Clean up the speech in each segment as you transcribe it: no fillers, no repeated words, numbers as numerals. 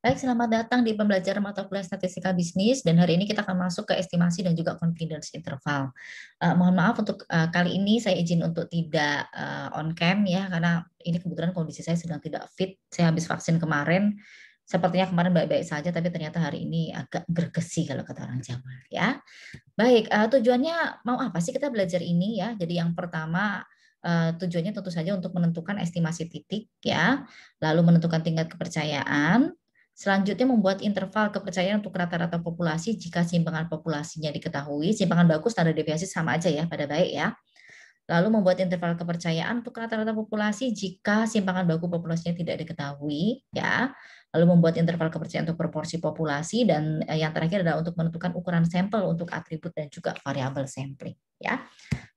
Baik, selamat datang di pembelajaran mata kuliah Statistika Bisnis dan hari ini kita akan masuk ke estimasi dan juga confidence interval. Mohon maaf untuk kali ini saya izin untuk tidak on cam ya karena ini kebetulan kondisi saya sedang tidak fit. Saya habis vaksin kemarin. Sepertinya kemarin baik-baik saja tapi ternyata hari ini agak gergesi kalau kata orang Jawa ya. Baik, tujuannya mau apa sih kita belajar ini ya? Jadi yang pertama tujuannya tentu saja untuk menentukan estimasi titik ya, lalu menentukan tingkat kepercayaan. Selanjutnya membuat interval kepercayaan untuk rata-rata populasi jika simpangan populasinya diketahui. Simpangan bagus standar deviasi sama aja ya, pada baik ya. Lalu membuat interval kepercayaan untuk rata-rata populasi jika simpangan baku populasinya tidak diketahui, ya. Lalu membuat interval kepercayaan untuk proporsi populasi dan yang terakhir adalah untuk menentukan ukuran sampel untuk atribut dan juga variabel sampling, ya.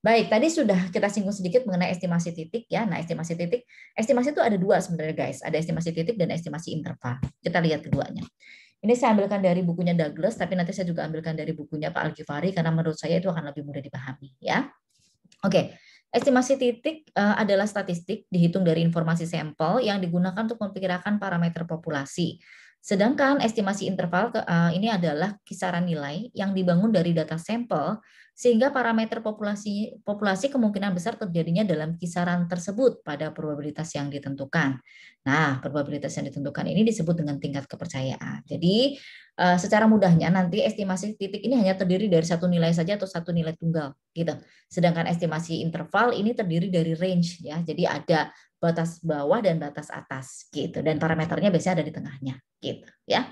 Baik, tadi sudah kita singgung sedikit mengenai estimasi titik ya. Nah, estimasi itu ada dua sebenarnya guys. Ada estimasi titik dan estimasi interval. Kita lihat keduanya. Ini saya ambilkan dari bukunya Douglas, tapi nanti saya juga ambilkan dari bukunya Pak Al-Ghifari karena menurut saya itu akan lebih mudah dipahami ya. Oke, estimasi titik adalah statistik dihitung dari informasi sampel yang digunakan untuk memperkirakan parameter populasi. Sedangkan estimasi interval ini adalah kisaran nilai yang dibangun dari data sampel sehingga parameter populasi kemungkinan besar terjadinya dalam kisaran tersebut pada probabilitas yang ditentukan. Nah, probabilitas yang ditentukan ini disebut dengan tingkat kepercayaan. Jadi secara mudahnya nanti estimasi titik ini hanya terdiri dari satu nilai saja atau satu nilai tunggal gitu. Sedangkan estimasi interval ini terdiri dari range ya. Jadi ada batas bawah dan batas atas gitu dan parameternya biasanya ada di tengahnya gitu ya.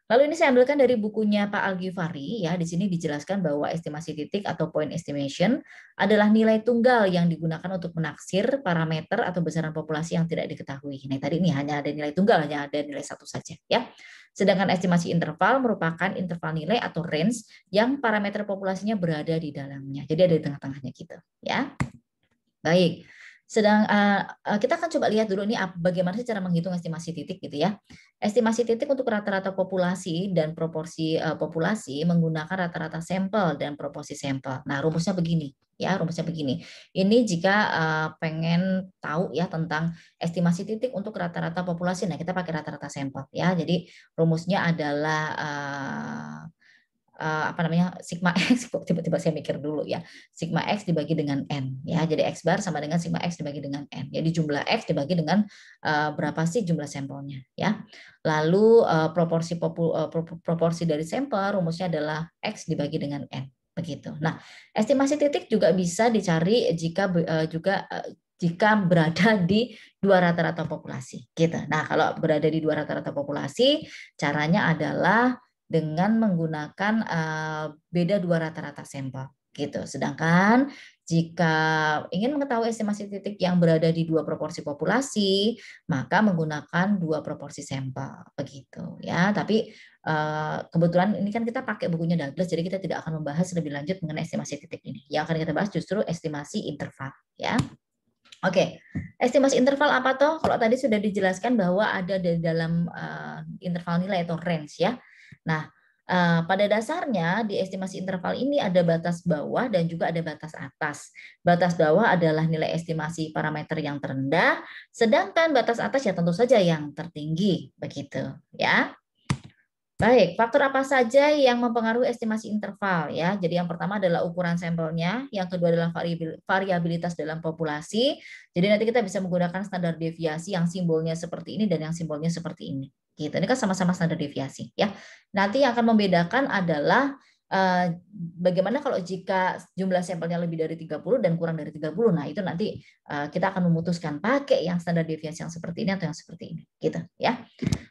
Lalu ini saya ambilkan dari bukunya Pak Al-Ghifari ya. Di sini dijelaskan bahwa estimasi titik atau point estimation adalah nilai tunggal yang digunakan untuk menaksir parameter atau besaran populasi yang tidak diketahui. Nah, tadi ini hanya ada nilai tunggal, hanya ada nilai satu saja ya. Sedangkan estimasi interval merupakan interval nilai atau range yang parameter populasinya berada di dalamnya. Jadi ada di tengah-tengahnya gitu ya. Baik. Kita akan coba lihat dulu ini bagaimana sih cara menghitung estimasi titik gitu ya. Estimasi titik untuk rata-rata populasi dan proporsi populasi menggunakan rata-rata sampel dan proporsi sampel. Nah, rumusnya begini ya, rumusnya begini. Ini jika pengen tahu ya tentang estimasi titik untuk rata-rata populasi. Nah, kita pakai rata-rata sampel ya. Jadi rumusnya adalah apa namanya sigma x, tiba-tiba saya mikir dulu ya, sigma x dibagi dengan n ya, jadi x bar sama dengan sigma x dibagi dengan n, jadi jumlah x dibagi dengan berapa sih jumlah sampelnya ya. Lalu proporsi dari sampel rumusnya adalah x dibagi dengan n begitu. Nah, estimasi titik juga bisa dicari jika berada di dua rata-rata populasi gitu. Nah, kalau berada di dua rata-rata populasi caranya adalah dengan menggunakan beda dua rata-rata sampel gitu. Sedangkan jika ingin mengetahui estimasi titik yang berada di dua proporsi populasi, maka menggunakan dua proporsi sampel begitu ya. Tapi kebetulan ini kan kita pakai bukunya Douglas, jadi kita tidak akan membahas lebih lanjut mengenai estimasi titik ini. Yang akan kita bahas justru estimasi interval ya. Oke, estimasi interval apa toh? Kalau tadi sudah dijelaskan bahwa ada di dalam interval nilai atau range ya. Nah, pada dasarnya di estimasi interval ini ada batas bawah dan juga ada batas atas. Batas bawah adalah nilai estimasi parameter yang terendah, sedangkan batas atas ya tentu saja yang tertinggi, begitu ya. Baik, faktor apa saja yang mempengaruhi estimasi interval ya? Jadi yang pertama adalah ukuran sampelnya, yang kedua adalah variabilitas dalam populasi. Jadi nanti kita bisa menggunakan standar deviasi yang simbolnya seperti ini dan yang simbolnya seperti ini. Gitu. Ini kan sama-sama standar deviasi ya. Nanti yang akan membedakan adalah bagaimana kalau jika jumlah sampelnya lebih dari 30 dan kurang dari 30. Nah, itu nanti kita akan memutuskan pakai yang standar deviasi yang seperti ini atau yang seperti ini, gitu ya.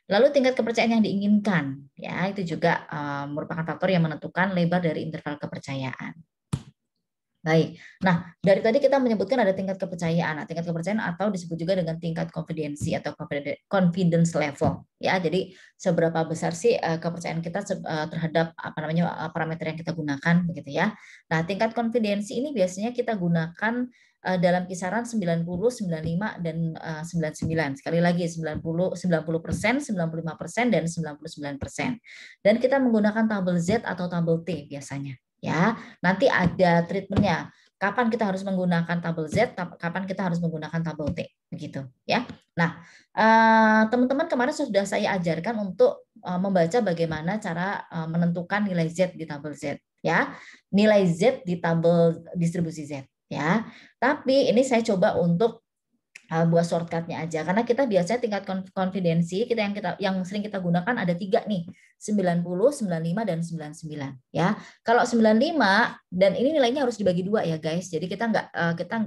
Lalu tingkat kepercayaan yang diinginkan, ya itu juga merupakan faktor yang menentukan lebar dari interval kepercayaan. Baik, nah dari tadi kita menyebutkan ada tingkat kepercayaan. Nah, tingkat kepercayaan atau disebut juga dengan tingkat konfidensi atau confidence level. Ya, jadi seberapa besar sih kepercayaan kita terhadap apa namanya parameter yang kita gunakan, begitu ya. Nah, tingkat konfidensi ini biasanya kita gunakan dalam kisaran 90, 95 dan 99. Sekali lagi 90%, 95%, dan 99%. Dan kita menggunakan tabel Z atau tabel T biasanya. Ya, nanti ada treatmentnya. kapan kita harus menggunakan tabel Z, kapan kita harus menggunakan tabel T, begitu ya. Nah, teman-teman kemarin sudah saya ajarkan untuk membaca bagaimana cara menentukan nilai Z di tabel Z, ya. Nilai Z di tabel distribusi Z, ya. Tapi ini saya coba untuk buat shortcutnya aja, karena kita biasanya tingkat konfidensi kita yang sering kita gunakan ada 3 nih, 90, 95 dan 99 ya. Kalau 95 dan ini nilainya harus dibagi 2 ya guys. Jadi kita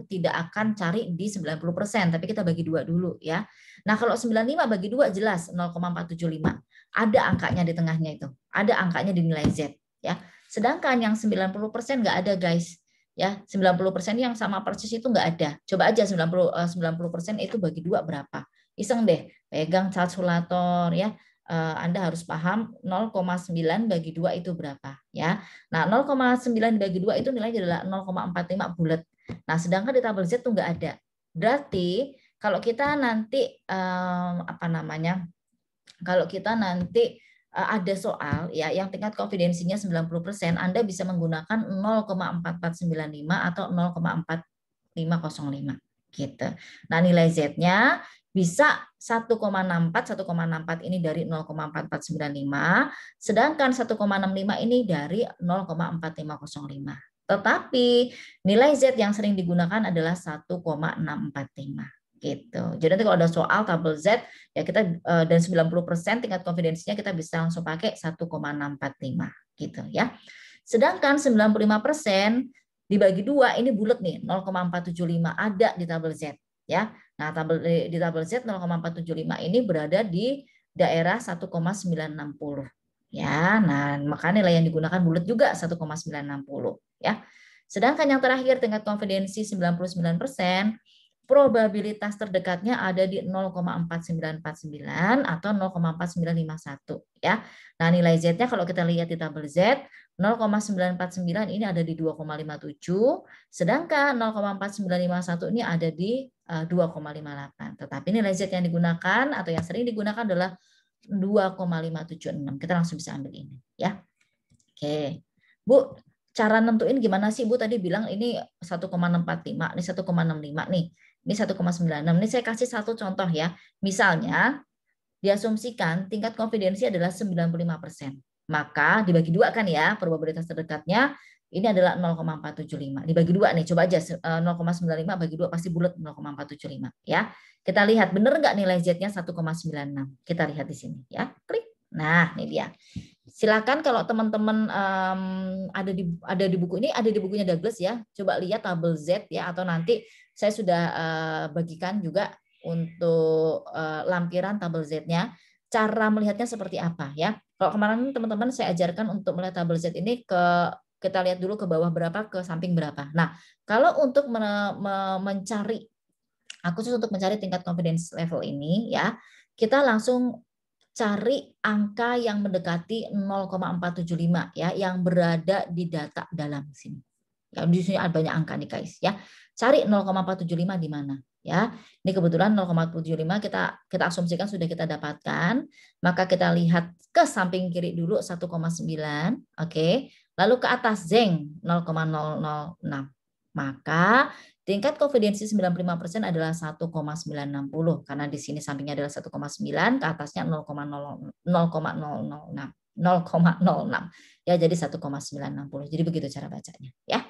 tidak akan cari di 90%, tapi kita bagi 2 dulu ya. Nah, kalau 95 bagi 2 jelas 0,475. Ada angkanya di tengahnya itu. Ada angkanya di nilai Z ya. Sedangkan yang 90% nggak ada guys. Ya, 90% yang sama persis itu nggak ada. Coba aja 90% itu bagi 2 berapa? Iseng deh, pegang kalkulator ya. Anda harus paham 0,9 bagi 2 itu berapa ya. Nah, 0,9 bagi 2 itu nilainya adalah 0,45 bulat. Nah, sedangkan di tabel Z itu nggak ada. Berarti kalau kita nanti kalau kita nanti ada soal ya yang tingkat konfidensinya 90%, Anda bisa menggunakan 0,4495 atau 0,4505 gitu. Nah, nilai Z-nya bisa 1,64, 1,64 ini dari 0,4495, sedangkan 1,65 ini dari 0,4505. Tetapi nilai Z yang sering digunakan adalah 1,645 gitu. Jadi nanti kalau ada soal tabel Z ya kita dan 90% tingkat konfidensinya kita bisa langsung pakai 1,645 gitu ya. Sedangkan 95% dibagi 2 ini bulat nih 0,475 ada di tabel Z ya. Nah, di tabel Z 0,475 ini berada di daerah 1,960 ya. Nah, maka nilai yang digunakan bulat juga 1,960 ya. Sedangkan yang terakhir tingkat konfidensi 99%, probabilitas terdekatnya ada di 0,4949 atau 0,4951 ya. Nah, nilai Z-nya kalau kita lihat di tabel Z 0,949 ini ada di 2,57, sedangkan 0,4951 ini ada di 2,58. Tetapi nilai Z yang digunakan atau yang sering digunakan adalah 2,576. Kita langsung bisa ambil ini ya. Oke. Bu, cara nentuin gimana sih Bu? Tadi bilang ini 1,645, ini 1,65 nih. Ini 1,96. Ini saya kasih satu contoh ya. Misalnya, diasumsikan tingkat konfidensi adalah 95%. Maka dibagi 2 kan ya, probabilitas terdekatnya ini adalah 0,475. Dibagi 2 nih, coba aja 0,95 bagi 2 pasti bulat 0,475 ya. Kita lihat benar nggak nilai Z-nya 1,96. Kita lihat di sini ya. Klik. Nah, ini dia. Silakan kalau teman-teman ada di buku ini, ada di bukunya Douglas ya. Coba lihat tabel Z ya, atau nanti saya sudah bagikan juga untuk lampiran tabel Z-nya. Cara melihatnya seperti apa ya? Kalau kemarin teman-teman saya ajarkan untuk melihat tabel Z ini kita lihat dulu ke bawah berapa, ke samping berapa. Nah, kalau untuk mencari, khusus untuk mencari tingkat confidence level ini ya, kita langsung cari angka yang mendekati 0,475 ya, yang berada di data dalam sini. Ya, di sini ada banyak angka nih guys ya. Cari 0,475 di mana ya. Ini kebetulan 0,475 kita asumsikan sudah kita dapatkan, maka kita lihat ke samping kiri dulu 1,9, oke. Lalu ke atas zeng 0,006. Maka tingkat konfidensi 95% adalah 1,960 karena di sini sampingnya adalah 1,9, ke atasnya 0,006. Ya, jadi 1,960. Jadi begitu cara bacanya ya.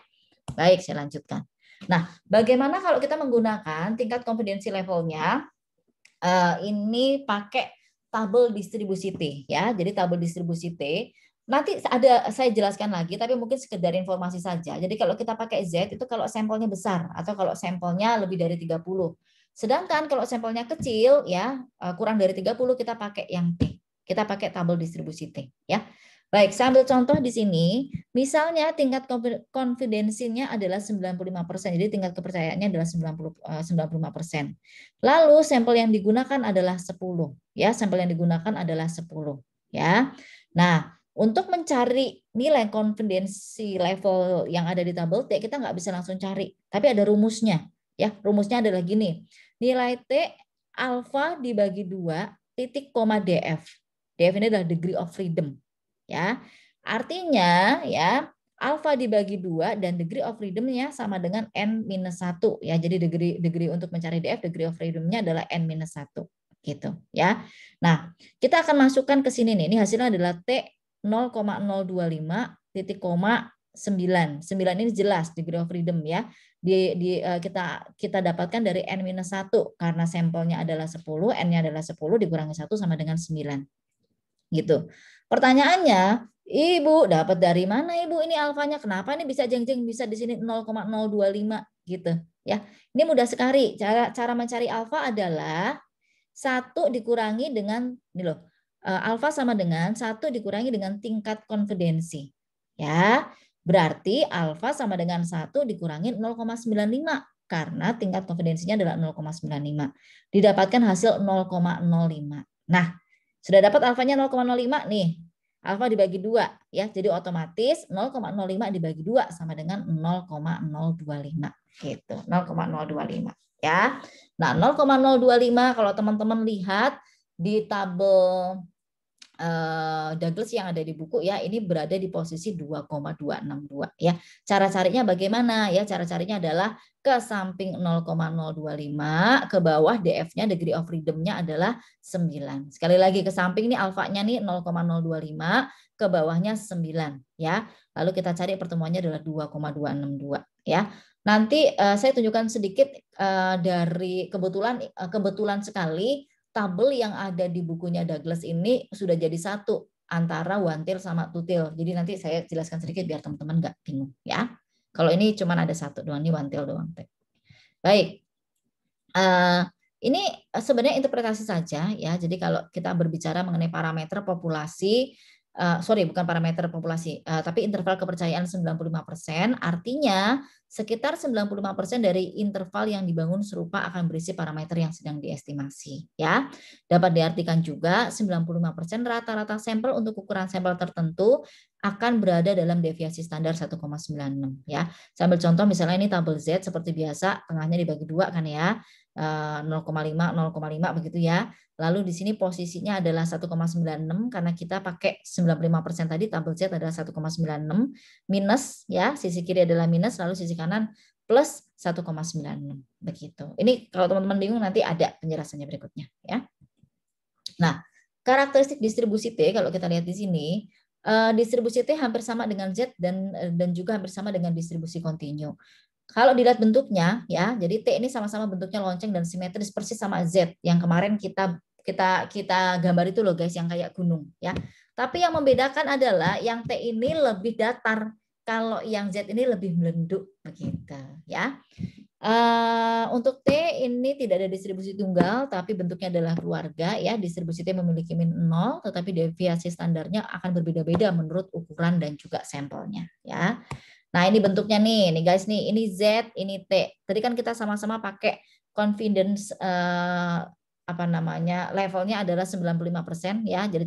Baik, saya lanjutkan. Nah, bagaimana kalau kita menggunakan tingkat konfidensi levelnya ini pakai tabel distribusi T ya. Jadi tabel distribusi T nanti saya jelaskan lagi, tapi mungkin sekedar informasi saja. Jadi kalau kita pakai Z itu kalau sampelnya besar atau kalau sampelnya lebih dari 30. Sedangkan kalau sampelnya kecil ya, kurang dari 30, kita pakai yang T. Kita pakai tabel distribusi T ya. Baik, saya ambil contoh di sini. Misalnya tingkat konfidensinya adalah 95%. Jadi tingkat kepercayaannya adalah 95%. Lalu sampel yang digunakan adalah 10 ya. Sampel yang digunakan adalah 10 ya. Nah, untuk mencari nilai konfidensi level yang ada di tabel T, kita nggak bisa langsung cari, tapi ada rumusnya. Ya, rumusnya adalah gini. Nilai T alfa dibagi 2 titik koma DF. DF ini adalah degree of freedom. Ya. Artinya ya, alfa dibagi 2 dan degree of freedom-nya sama dengan N-1 ya. Jadi degree untuk mencari DF, degree of freedom-nya adalah N-1 gitu ya. Nah, kita akan masukkan ke sini nih. Ini hasilnya adalah T 0,025 titik koma 9. 9 ini jelas degree of freedom ya. Kita dapatkan dari N-1 karena sampelnya adalah 10, N-nya adalah 10 dikurangi 1 sama dengan 9. Gitu. Pertanyaannya, Ibu dapat dari mana Ibu ini alfanya? Kenapa ini bisa jeng-jeng bisa di sini 0,025 gitu ya. Ini mudah sekali. Cara mencari alfa adalah 1 dikurangi dengan ini loh. Alfa sama dengan 1 dikurangi dengan tingkat konfidensi. Ya. Berarti alfa sama dengan 1 dikurangi 0,95 karena tingkat konfidensinya adalah 0,95. Didapatkan hasil 0,05. Nah, sudah dapat alfanya 0,05 nih. Alfa dibagi 2 ya. Jadi otomatis 0,05 dibagi 2 sama dengan 0,025 gitu. 0,025 ya. Nah, 0,025 kalau teman-teman lihat di tabel Douglas yang ada di buku ya, ini berada di posisi 2,262 ya. Cara carinya bagaimana ya? Cara carinya adalah ke samping 0,025, ke bawah DF-nya degree of freedom-nya adalah 9. Sekali lagi ke samping ini alfanya nih 0,025, ke bawahnya 9 ya. Lalu kita cari pertemuannya adalah 2,262 ya. Nanti saya tunjukkan sedikit dari kebetulan sekali tabel yang ada di bukunya Douglas ini sudah jadi satu antara one tail sama two tail. Jadi nanti saya jelaskan sedikit biar teman-teman nggak bingung ya. Kalau ini cuma ada satu doang, ini one tail doang. Baik. Ini sebenarnya interpretasi saja ya. Jadi kalau kita berbicara mengenai parameter populasi, bukan parameter populasi, tapi interval kepercayaan 95%, artinya sekitar 95% dari interval yang dibangun serupa akan berisi parameter yang sedang diestimasi ya. Dapat diartikan juga 95% rata-rata sampel untuk ukuran sampel tertentu akan berada dalam deviasi standar 1,96 ya. Sambil contoh misalnya ini tabel Z seperti biasa, tengahnya dibagi 2 kan ya. 0,5 0,5 begitu ya. Lalu di sini posisinya adalah 1,96 karena kita pakai 95% tadi, tabel Z adalah 1,96 minus ya, sisi kiri adalah minus, lalu sisi kanan plus 1,96 begitu. Ini kalau teman-teman bingung nanti ada penjelasannya berikutnya ya. Nah, karakteristik distribusi T kalau kita lihat di sini, distribusi T hampir sama dengan Z dan juga hampir sama dengan distribusi kontinu. Kalau dilihat bentuknya ya, jadi T ini sama-sama bentuknya lonceng dan simetris persis sama Z yang kemarin kita gambar itu loh guys, yang kayak gunung ya. Tapi yang membedakan adalah yang T ini lebih datar, kalau yang Z ini lebih melenduk begitu ya. Untuk T ini tidak ada distribusi tunggal, tapi bentuknya adalah keluarga ya. Distribusi T memiliki min 0, tetapi deviasi standarnya akan berbeda-beda menurut ukuran dan juga sampelnya ya. Nah, ini bentuknya nih guys nih, ini Z, ini T. Tadi kan kita sama-sama pakai confidence levelnya adalah 95% ya. Jadi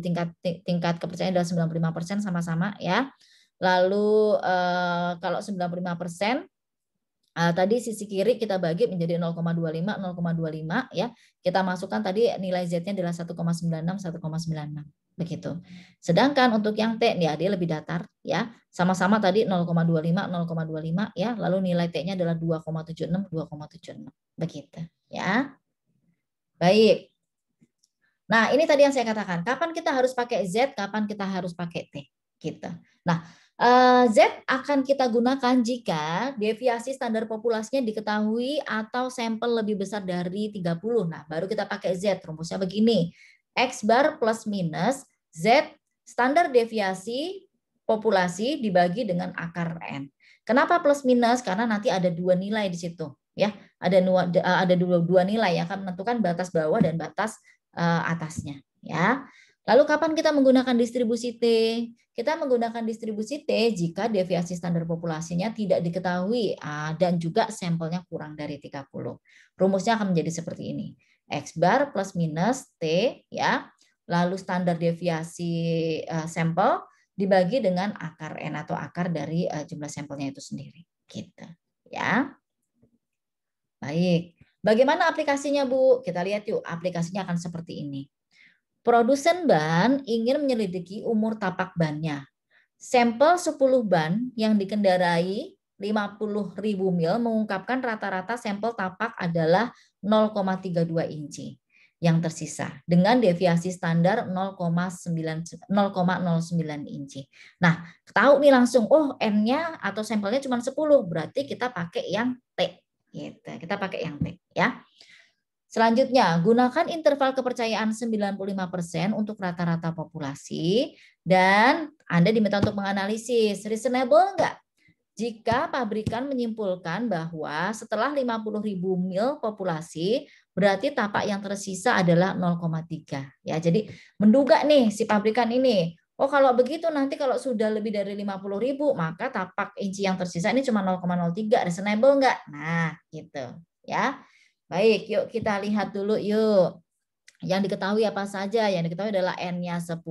tingkat kepercayaan adalah 95% sama-sama ya. Lalu kalau 95% tadi sisi kiri kita bagi menjadi 0,25 0,25 ya. Kita masukkan tadi nilai Z-nya adalah 1,96 1,96 begitu. Sedangkan untuk yang T ya dia lebih datar ya. Sama-sama tadi 0,25 0,25 ya, lalu nilai T-nya adalah 2,76 2,76 begitu ya. Baik. Nah, ini tadi yang saya katakan, kapan kita harus pakai Z, kapan kita harus pakai T gitu. Nah, Z akan kita gunakan jika deviasi standar populasinya diketahui atau sampel lebih besar dari 30. Nah, baru kita pakai Z. Rumusnya begini. X bar plus minus Z standar deviasi populasi dibagi dengan akar N. Kenapa plus minus? Karena nanti ada dua nilai di situ. Ya, ada dua nilai yang akan menentukan batas bawah dan batas atasnya. Ya. Lalu kapan kita menggunakan distribusi T? Kita menggunakan distribusi T jika deviasi standar populasinya tidak diketahui dan juga sampelnya kurang dari 30. Rumusnya akan menjadi seperti ini. X bar plus minus T ya. Lalu standar deviasi sampel dibagi dengan akar N atau akar dari jumlah sampelnya itu sendiri. Gitu ya. Baik. Bagaimana aplikasinya, Bu? Kita lihat yuk. Aplikasinya akan seperti ini. Produsen ban ingin menyelidiki umur tapak bannya. Sampel 10 ban yang dikendarai 50.000 mil mengungkapkan rata-rata sampel tapak adalah 0,32 inci yang tersisa dengan deviasi standar 0,09 inci. Nah, tahu nih langsung, oh N-nya atau sampelnya cuma 10, berarti kita pakai yang T. Gitu. Kita pakai yang T ya. Selanjutnya, gunakan interval kepercayaan 95% untuk rata-rata populasi dan Anda diminta untuk menganalisis reasonable enggak jika pabrikan menyimpulkan bahwa setelah 50.000 mil populasi berarti tapak yang tersisa adalah 0,3 ya. Jadi menduga nih si pabrikan ini, oh kalau begitu nanti kalau sudah lebih dari 50.000 maka tapak inci yang tersisa ini cuma 0,03, reasonable enggak? Nah, gitu ya. Baik, yuk kita lihat dulu yuk. Yang diketahui apa saja? Yang diketahui adalah N-nya 10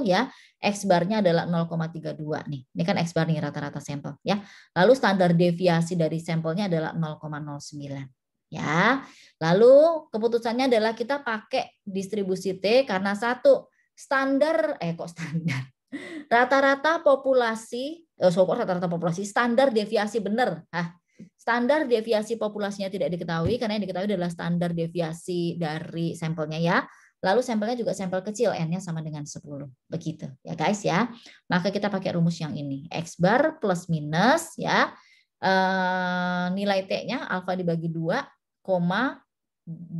ya. X-bar-nya adalah 0,32 nih. Ini kan X-bar nih rata-rata sampel ya. Lalu standar deviasi dari sampelnya adalah 0,09 ya. Lalu keputusannya adalah kita pakai distribusi T karena satu standar kok standar. Rata-rata populasi rata-rata populasi standar deviasi benar. Standar deviasi populasinya tidak diketahui karena yang diketahui adalah standar deviasi dari sampelnya ya. Lalu sampelnya juga sampel kecil, N-nya sama dengan 10. Begitu ya guys ya. Maka kita pakai rumus yang ini. X bar plus minus ya. Nilai T-nya alfa dibagi 2,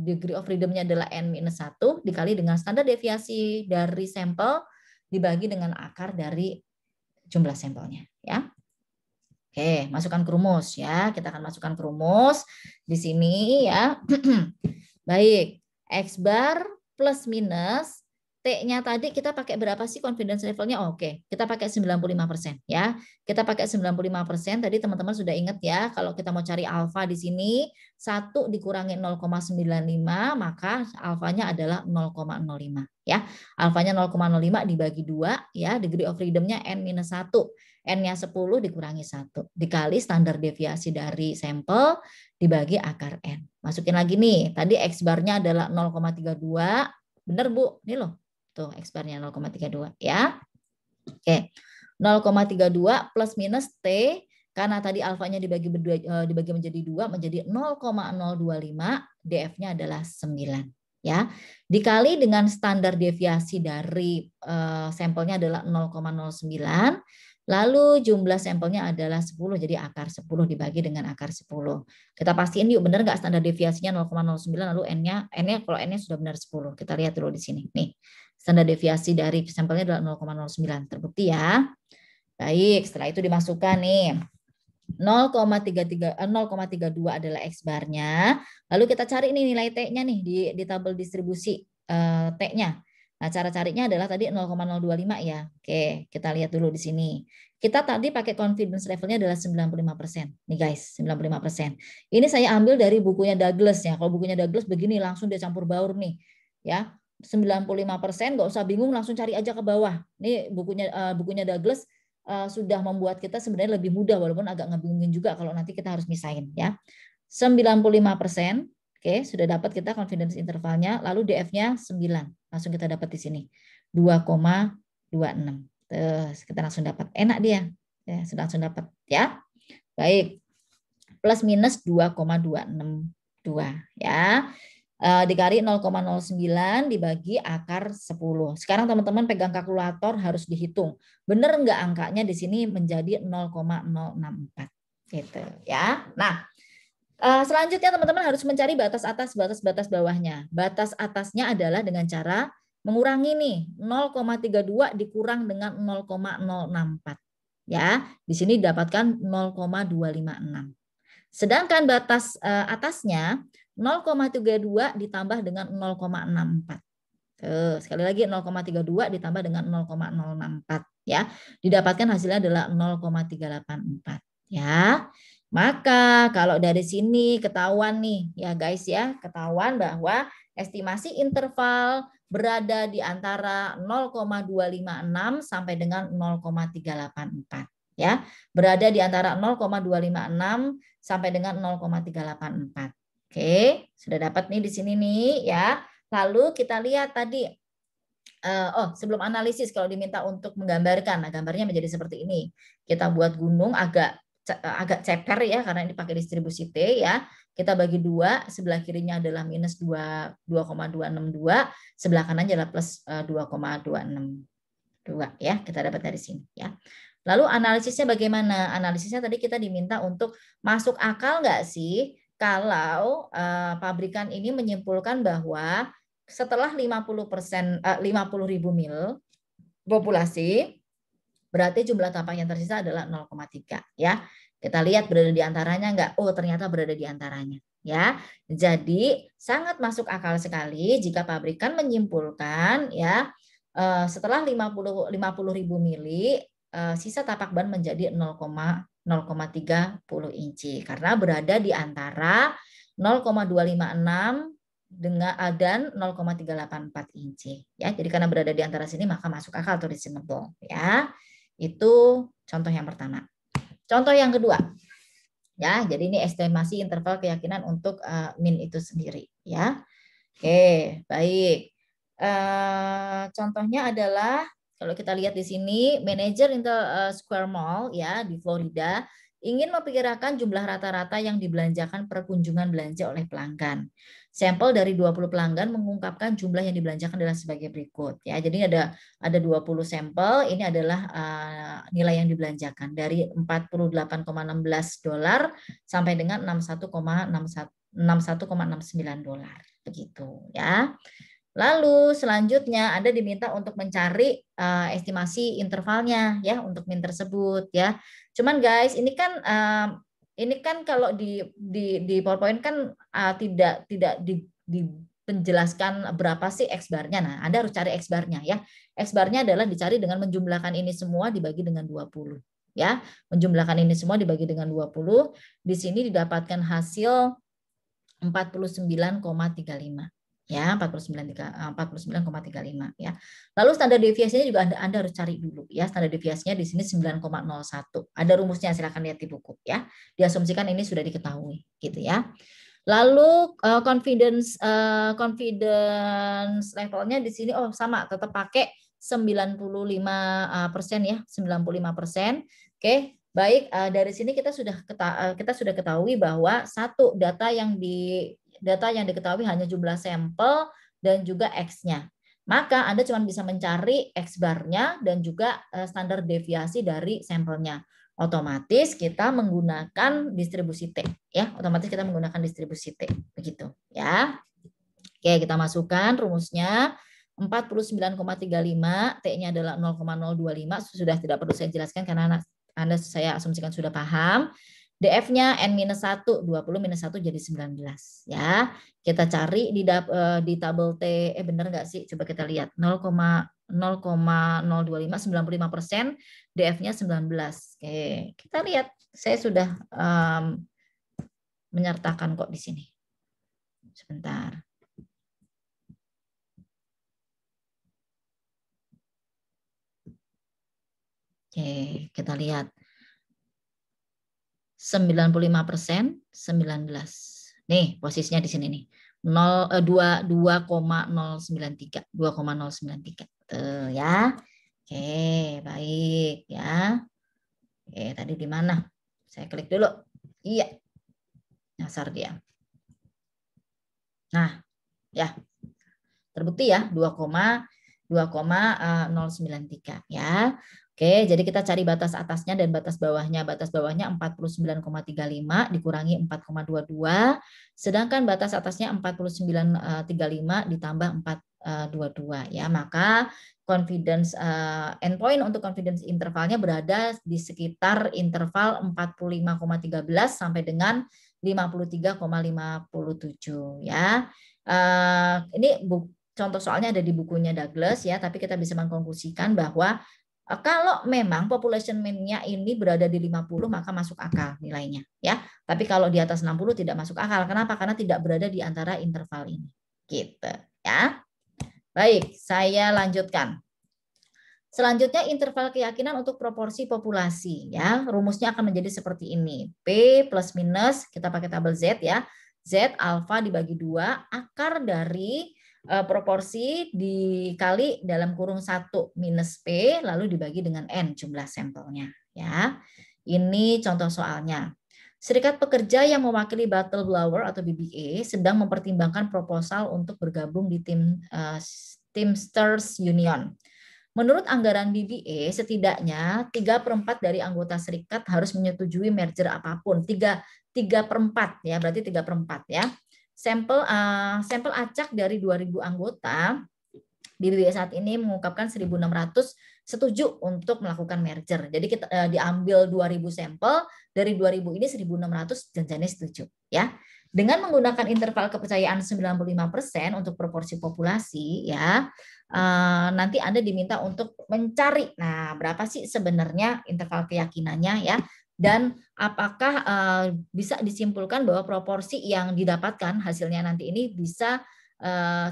degree of freedom-nya adalah N-1 dikali dengan standar deviasi dari sampel dibagi dengan akar dari jumlah sampelnya ya. Oke, masukkan ke rumus ya. Kita akan masukkan ke rumus di sini ya. Baik, X bar plus minus T-nya tadi kita pakai berapa sih confidence levelnya? Oke, kita pakai 95% ya. Kita pakai 95%. Tadi teman-teman sudah ingat ya, kalau kita mau cari alfa di sini 1 dikurangi 0,95 maka alfanya adalah 0,05 ya. Alfanya 0,05 dibagi 2 ya, degree of freedom-nya N-1. N-nya 10 dikurangi 1 dikali standar deviasi dari sampel dibagi akar N. Masukin lagi nih, tadi X bar-nya adalah 0,32. Benar Bu? Ini loh. Tuh X bar-nya 0,32 ya. Oke. 0,32 plus minus T karena tadi alfanya dibagi menjadi 2 menjadi 0,025, DF-nya adalah 9 ya. Dikali dengan standar deviasi dari sampelnya adalah 0,09. Lalu jumlah sampelnya adalah 10, jadi akar 10 dibagi dengan akar 10. Kita pastiin yuk benar nggak standar deviasinya 0,09, lalu N-nya kalau N-nya sudah benar 10. Kita lihat dulu di sini. Nih, standar deviasi dari sampelnya adalah 0,09. Terbukti ya. Baik, setelah itu dimasukkan nih. 0,32 adalah X bar-nya. Lalu kita cari nih nilai T-nya nih di tabel distribusi T-nya. Nah, cara carinya adalah tadi 0,025 ya. Oke, kita lihat dulu di sini. Kita tadi pakai confidence levelnya adalah 95%. Nih guys, 95%. Ini saya ambil dari bukunya Douglas ya. Kalau bukunya Douglas begini langsung dia campur baur nih. Ya, 95%, nggak usah bingung, langsung cari aja ke bawah. Ini bukunya Douglas sudah membuat kita sebenarnya lebih mudah walaupun agak ngebingungin juga kalau nanti kita harus misahin ya. 95%. Oke, sudah dapat kita confidence intervalnya, lalu DF-nya 9. Langsung kita dapat di sini. 2,26. Terus kita langsung dapat. Enak dia. Ya, sudah langsung dapat ya. Baik. Plus minus 2,262 ya. Dikali 0,09 dibagi akar 10. Sekarang teman-teman pegang kalkulator harus dihitung. Benar enggak angkanya di sini menjadi 0,064 gitu ya. Nah, selanjutnya teman-teman harus mencari batas atas, batas bawahnya. Batas atasnya adalah dengan cara mengurangi nih 0,32 dikurang dengan 0,064. Ya, di sini didapatkan 0,256. Sedangkan batas atasnya 0,32 ditambah dengan 0,64. Sekali lagi 0,32 ditambah dengan 0,064 ya. Didapatkan hasilnya adalah 0,384 ya. Maka kalau dari sini ketahuan nih ya guys ya, ketahuan bahwa estimasi interval berada di antara 0,256 sampai dengan 0,384 ya. Berada di antara 0,256 sampai dengan 0,384. Oke, sudah dapat nih di sini nih ya. Lalu kita lihat tadi sebelum analisis kalau diminta untuk menggambarkan, nah gambarnya menjadi seperti ini. Kita buat gunung agak ceper ya karena ini pakai distribusi T ya. Kita bagi dua, sebelah kirinya adalah minus 2,262, sebelah kanan adalah plus 2,262 ya. Kita dapat dari sini ya. Lalu analisisnya bagaimana? Analisisnya tadi kita diminta untuk masuk akal nggak sih kalau pabrikan ini menyimpulkan bahwa setelah 50%, 50.000 mil populasi, berarti jumlah tapak yang tersisa adalah 0,3 ya. Kita lihat berada di antaranya enggak? Oh, ternyata berada di antaranya ya. Jadi sangat masuk akal sekali jika pabrikan menyimpulkan ya setelah 50.000 mili sisa tapak ban menjadi 0,30 inci karena berada di antara 0,256 dan 0,384 inci ya. Jadi karena berada di antara sini maka masuk akal atau reasonable ya. Itu contoh yang pertama. Contoh yang kedua. Ya, jadi ini estimasi interval keyakinan untuk min itu sendiri ya. Oke, baik. Contohnya adalah kalau kita lihat di sini manajer Intel Square Mall ya di Florida ingin memperkirakan jumlah rata-rata yang dibelanjakan per kunjungan belanja oleh pelanggan. Sampel dari 20 pelanggan mengungkapkan jumlah yang dibelanjakan adalah sebagai berikut ya. Jadi ada 20 sampel, ini adalah nilai yang dibelanjakan dari $48,16 sampai dengan $61,69 begitu ya. Lalu selanjutnya Anda diminta untuk mencari estimasi intervalnya ya untuk min tersebut ya. Cuman guys, ini kan kalau di PowerPoint kan tidak penjelaskan berapa sih X bar-nya. Nah, Anda harus cari X bar-nya ya. X bar-nya adalah dicari dengan menjumlahkan ini semua dibagi dengan 20 ya. Menjumlahkan ini semua dibagi dengan 20. Di sini didapatkan hasil 49,35 ya, 49,35 ya. Lalu standar deviasinya juga Anda harus cari dulu ya. Standar deviasinya di sini 9,01. Ada rumusnya, silakan lihat di buku ya. Diasumsikan ini sudah diketahui gitu ya. Lalu confidence levelnya di sini sama, tetap pakai 95% ya, 95%. Oke, baik, dari sini kita sudah ketahui bahwa satu data yang diketahui hanya jumlah sampel dan juga X-nya. Maka Anda cuma bisa mencari X bar-nya dan juga standar deviasi dari sampelnya. Otomatis kita menggunakan distribusi T ya. Otomatis kita menggunakan distribusi T begitu ya. Oke, kita masukkan rumusnya 49,35, T-nya adalah 0,025, sudah tidak perlu saya jelaskan karena Anda saya asumsikan sudah paham. DF-nya N-1, 20 minus 1 jadi 19 ya. Kita cari di tabel T, benar nggak sih? Coba kita lihat 0,025, 95%, DF-nya 19. Oke, kita lihat saya sudah menyertakan kok di sini. Sebentar. Oke, kita lihat. 95%, 19. Nih, posisinya di sini nih. 2,093. Tuh ya. Oke, baik ya. Oke, tadi di mana? Saya klik dulu. Iya. Nyasar dia. Nah, ya. Terbukti ya, 2,093 ya. Oke, jadi kita cari batas atasnya dan batas bawahnya. Batas bawahnya 49,35 dikurangi 4,22, sedangkan batas atasnya 49,35 ditambah 4,22 ya. Maka confidence endpoint untuk confidence intervalnya berada di sekitar interval 45,13 sampai dengan 53,57 ya. Ini contoh soalnya ada di bukunya Douglas ya, tapi kita bisa mengkonklusikan bahwa kalau memang population mean-nya ini berada di 50 maka masuk akal nilainya ya. Tapi kalau di atas 60 tidak masuk akal. Kenapa? Karena tidak berada di antara interval ini. Gitu ya. Baik, saya lanjutkan. Selanjutnya interval keyakinan untuk proporsi populasi ya. Rumusnya akan menjadi seperti ini. P plus minus, kita pakai tabel Z ya. Z alfa dibagi 2 akar dari proporsi dikali dalam kurung 1 minus P lalu dibagi dengan N jumlah sampelnya ya. Ini contoh soalnya. Serikat pekerja yang mewakili Battle Blower atau BBA sedang mempertimbangkan proposal untuk bergabung di Teamsters Union. Menurut anggaran BBA, setidaknya 3/4 dari anggota serikat harus menyetujui merger apapun. 3/4 ya, berarti 3/4 ya. Sampel acak dari 2.000 anggota, BBA saat ini mengungkapkan 1.600 setuju untuk melakukan merger. Jadi kita diambil 2.000 sampel, dari 2.000 ini 1.600 janjinya setuju ya. Dengan menggunakan interval kepercayaan 95% untuk proporsi populasi ya, nanti Anda diminta untuk mencari nah berapa sih sebenarnya interval keyakinannya ya, dan apakah bisa disimpulkan bahwa proporsi yang didapatkan hasilnya nanti ini bisa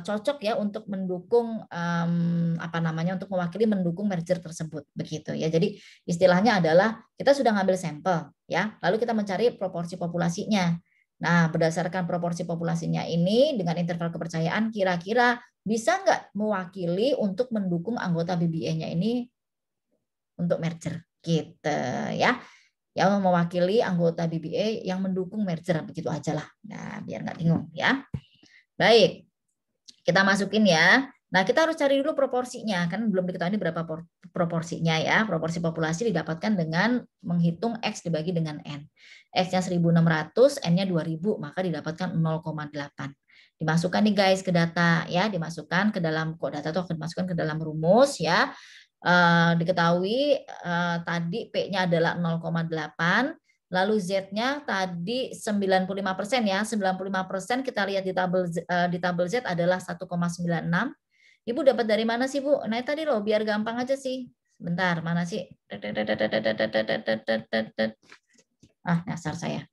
cocok ya untuk mendukung untuk mewakili mendukung merger tersebut begitu ya. Jadi istilahnya adalah kita sudah ngambil sampel ya, lalu kita mencari proporsi populasinya. Nah, berdasarkan proporsi populasinya ini dengan interval kepercayaan kira-kira bisa nggak mewakili untuk mendukung anggota BBA-nya ini untuk merger gitu ya. Yang mewakili anggota BBA yang mendukung merger begitu aja lah. Nah, biar nggak bingung ya. Baik. Kita masukin ya. Nah, kita harus cari dulu proporsinya. Kan belum diketahui berapa proporsinya ya. Proporsi populasi didapatkan dengan menghitung X dibagi dengan N. X-nya 1.600, N-nya 2.000, maka didapatkan 0,8. Dimasukkan nih guys ke data ya. Dimasukkan ke dalam kok data itu akan dimasukkan ke dalam rumus ya. Diketahui tadi P-nya adalah 0,8. Lalu Z-nya tadi 95% ya. 95% kita lihat di tabel Z adalah 1,96. Ibu dapat dari mana sih, Bu? Nah, tadi loh, biar gampang aja sih. Sebentar, mana sih? Nyasar saya.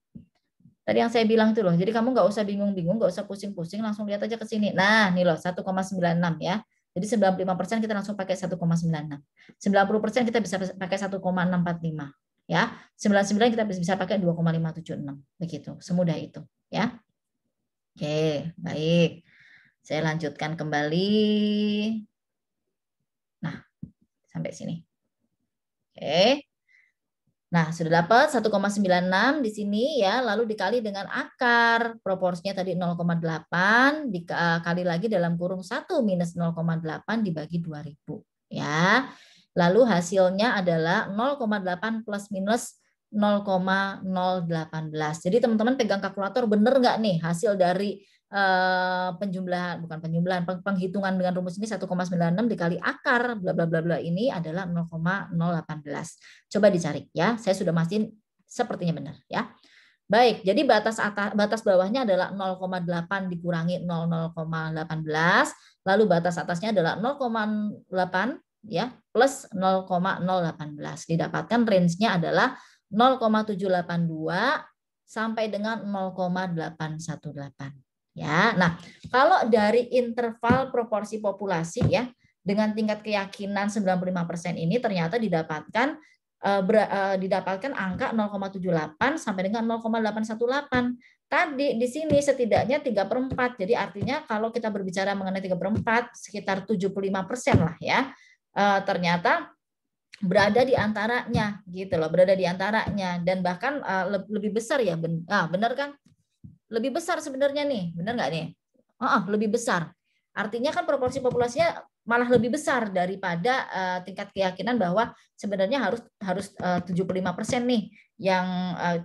Tadi yang saya bilang itu loh. Jadi kamu nggak usah bingung-bingung, nggak usah pusing-pusing, langsung lihat aja ke sini. Nah, nih loh, 1,96 ya. Jadi 95% kita langsung pakai 1,96. 90% kita bisa pakai 1,645. Ya, 99 kita bisa pakai 2,576 begitu, semudah itu ya. Oke, baik. Saya lanjutkan kembali. Nah, sampai sini. Oke. Nah, sudah dapat 1,96 di sini ya, lalu dikali dengan akar. Proporsinya tadi 0,8 dikali lagi dalam kurung 1 minus 0,8 dibagi 2.000 ya. Lalu hasilnya adalah 0,8 plus minus 0,018. Jadi teman-teman pegang kalkulator, bener nggak nih hasil dari penghitungan dengan rumus ini 1,96 dikali akar bla bla bla bla ini adalah 0,018. Coba dicari ya. Saya sudah mastiin sepertinya benar ya. Baik, jadi batas bawahnya adalah 0,8 dikurangi 0,018, lalu batas atasnya adalah 0,8 ya plus 0,018. Didapatkan range-nya adalah 0,782 sampai dengan 0,818. Ya, nah kalau dari interval proporsi populasi ya dengan tingkat keyakinan 95% ini ternyata didapatkan angka 0,78 sampai dengan 0,818. Tadi di sini setidaknya 3/4. Jadi artinya kalau kita berbicara mengenai 3/4 sekitar 75% lah ya. Ternyata berada di antaranya gitu loh, berada di antaranya dan bahkan lebih besar ya, benar kan? Lebih besar sebenarnya nih, benar nggak nih? Lebih besar. Artinya kan proporsi populasinya malah lebih besar daripada tingkat keyakinan bahwa sebenarnya harus 75% nih yang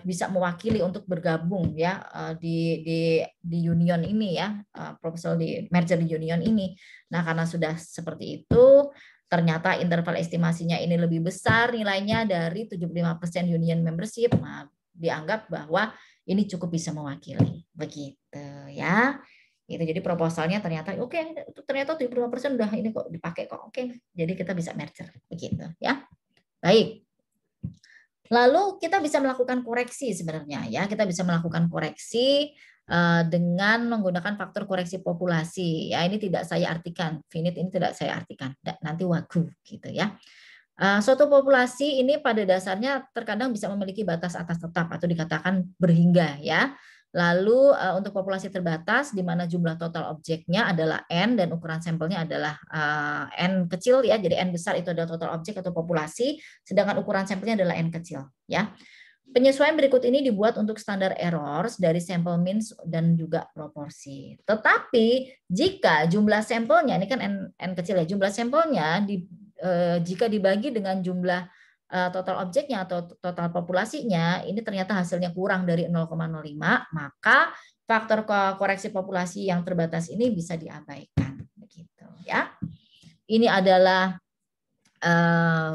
bisa mewakili untuk bergabung ya di union ini ya, proposal di merger di union ini. Nah, karena sudah seperti itu, ternyata interval estimasinya ini lebih besar nilainya dari 75% union membership. Nah, dianggap bahwa ini cukup bisa mewakili begitu ya. Itu jadi proposalnya ternyata ternyata 75% udah ini kok dipakai kok. Jadi kita bisa merger begitu ya. Baik. Lalu kita bisa melakukan koreksi sebenarnya ya. Kita bisa melakukan koreksi dengan menggunakan faktor koreksi populasi. Ya, ini tidak saya artikan. Finite ini tidak saya artikan. Nanti wagu gitu ya. Suatu populasi ini pada dasarnya terkadang bisa memiliki batas atas tetap atau dikatakan berhingga ya. Lalu untuk populasi terbatas di mana jumlah total objeknya adalah N dan ukuran sampelnya adalah N kecil ya. Jadi N besar itu adalah total objek atau populasi, sedangkan ukuran sampelnya adalah N kecil ya. Penyesuaian berikut ini dibuat untuk standar errors dari sampel mean dan juga proporsi. Tetapi jika jumlah sampelnya, ini kan N kecil ya, jumlah sampelnya jika dibagi dengan jumlah total objeknya atau total populasinya, ini ternyata hasilnya kurang dari 0,05, maka faktor koreksi populasi yang terbatas ini bisa diabaikan. Begitu ya. Ini adalah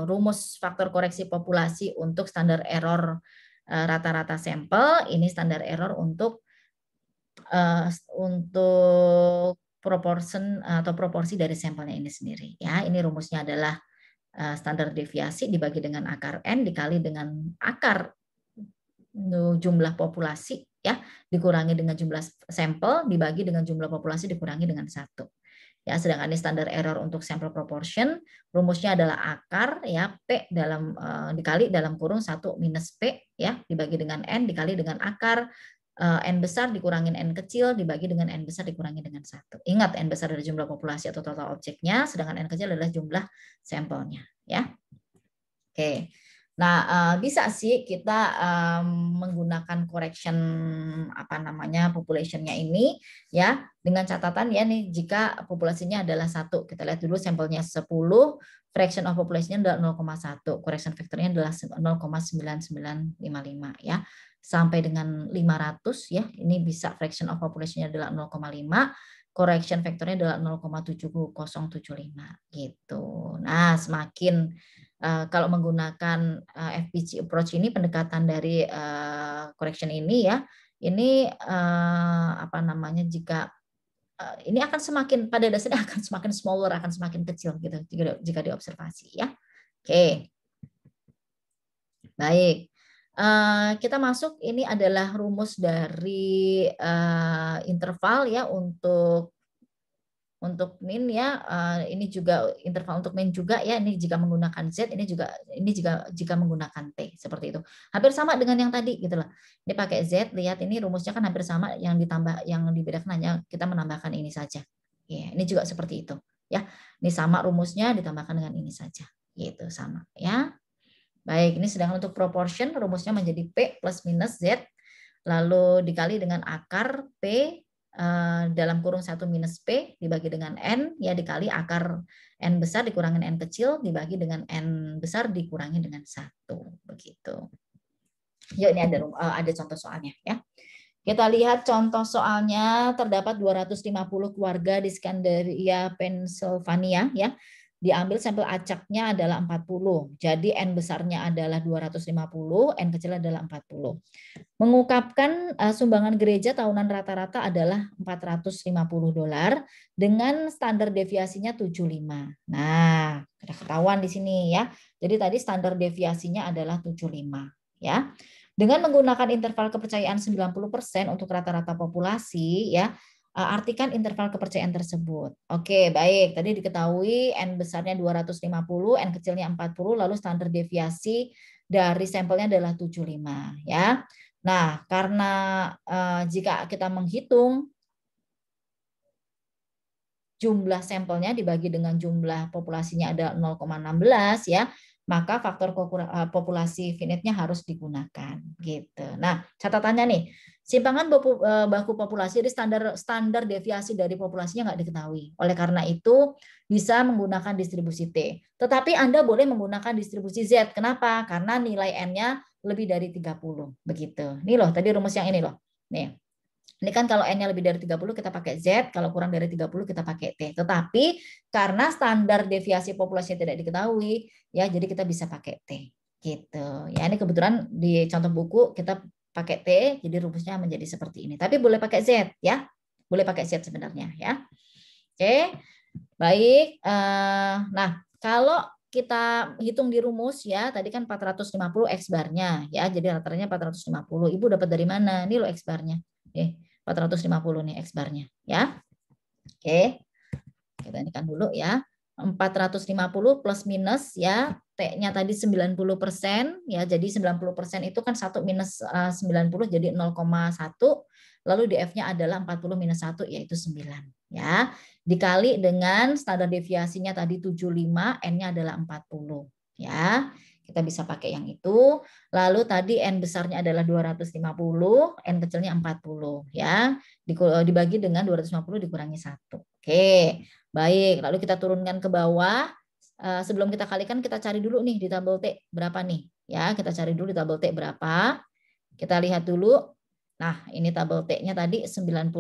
rumus faktor koreksi populasi untuk standar error rata-rata sampel. Ini standar error untuk proportion atau proporsi dari sampelnya ini sendiri. Ya, ini rumusnya adalah standar deviasi dibagi dengan akar N dikali dengan akar jumlah populasi ya dikurangi dengan jumlah sampel dibagi dengan jumlah populasi dikurangi dengan 1. Ya, sedangkan ini standar error untuk sample proportion, rumusnya adalah akar ya P dalam dikali dalam kurung 1 minus P ya dibagi dengan N dikali dengan akar N besar dikurangin N kecil dibagi dengan N besar dikurangi dengan 1. Ingat, N besar adalah jumlah populasi atau total objeknya, sedangkan N kecil adalah jumlah sampelnya ya. Oke. Nah, bisa sih kita menggunakan correction populationnya ini ya dengan catatan ya nih jika populasinya adalah 1. Kita lihat dulu sampelnya 10, fraction of population-nya adalah 0,1, correction factor-nya adalah 0,9955 ya. Sampai dengan 500 ya, ini bisa fraction of population-nya adalah 0,5, correction factor-nya adalah 0,7075 gitu. Nah, semakin kalau menggunakan FPG approach ini pendekatan dari correction ini ya ini jika ini akan semakin pada dasarnya akan semakin smaller akan semakin kecil gitu jika diobservasi ya. Oke. Baik. Kita masuk ini adalah rumus dari interval ya untuk min ya, ini juga interval untuk min juga ya, ini jika menggunakan Z, ini jika menggunakan T seperti itu. Hampir sama dengan yang tadi gitu loh. Ini pakai Z, lihat ini rumusnya kan hampir sama, yang dibedakan hanya kita menambahkan ini saja. Ya, ini juga seperti itu ya. Ini sama rumusnya ditambahkan dengan ini saja. Gitu sama ya. Baik, ini sedangkan untuk proportion rumusnya menjadi P plus minus Z lalu dikali dengan akar P dalam kurung 1 minus P dibagi dengan N ya dikali akar N besar dikurangi N kecil dibagi dengan N besar dikurangi dengan 1 begitu. Yuk ini ada contoh soalnya ya. Kita lihat contoh soalnya. Terdapat 250 keluarga di Scandaria, Pennsylvania ya. Diambil sampel acaknya adalah 40. Jadi N besarnya adalah 250, N kecil adalah 40. Mengungkapkan sumbangan gereja tahunan rata-rata adalah $450 dengan standar deviasinya 75. Nah, sudah ketahuan di sini ya. Jadi tadi standar deviasinya adalah 75 ya. Dengan menggunakan interval kepercayaan 90% untuk rata-rata populasi ya, artikan interval kepercayaan tersebut. Oke, baik. Tadi diketahui N besarnya 250, N kecilnya 40, lalu standar deviasi dari sampelnya adalah 75 ya. Nah, karena jika kita menghitung jumlah sampelnya dibagi dengan jumlah populasinya ada 0,16 ya, maka faktor populasi finite-nya harus digunakan gitu. Nah, catatannya nih, simpangan baku populasi di standar deviasi dari populasinya nggak diketahui. Oleh karena itu bisa menggunakan distribusi T. Tetapi Anda boleh menggunakan distribusi Z. Kenapa? Karena nilai N-nya lebih dari 30 begitu. Nih loh, tadi rumus yang ini loh. Nih. Ini kan kalau N-nya lebih dari 30 kita pakai Z, kalau kurang dari 30 kita pakai T. Tetapi karena standar deviasi populasi tidak diketahui, ya jadi kita bisa pakai T. Gitu. Ya ini kebetulan di contoh buku kita pakai T, jadi rumusnya menjadi seperti ini. Tapi boleh pakai Z ya. Boleh pakai Z sebenarnya ya. Oke. Baik. Nah, kalau kita hitung di rumus ya, tadi kan 450 X barnya ya. Jadi rata-ratanya 450. Ibu dapat dari mana? Ini loh X barnya. 450 nih X barnya ya. Oke. Kita inikan dulu ya. 450 plus minus ya. T-nya tadi 90% ya. Jadi 90% itu kan 1 minus 90 jadi 0,1. lalu DF-nya adalah 40 minus 1 yaitu 9 ya. Dikali dengan standar deviasinya tadi 75, N-nya adalah 40 ya. Kita bisa pakai yang itu. Lalu tadi N besarnya adalah 250, N kecilnya 40 ya. Dibagi dengan 250 dikurangi 1. Oke, baik. Lalu kita turunkan ke bawah. Sebelum kita kalikan kita cari dulu nih di tabel T berapa nih ya. Kita cari dulu di tabel T berapa. Kita lihat dulu. Nah, ini tabel T-nya tadi 90%,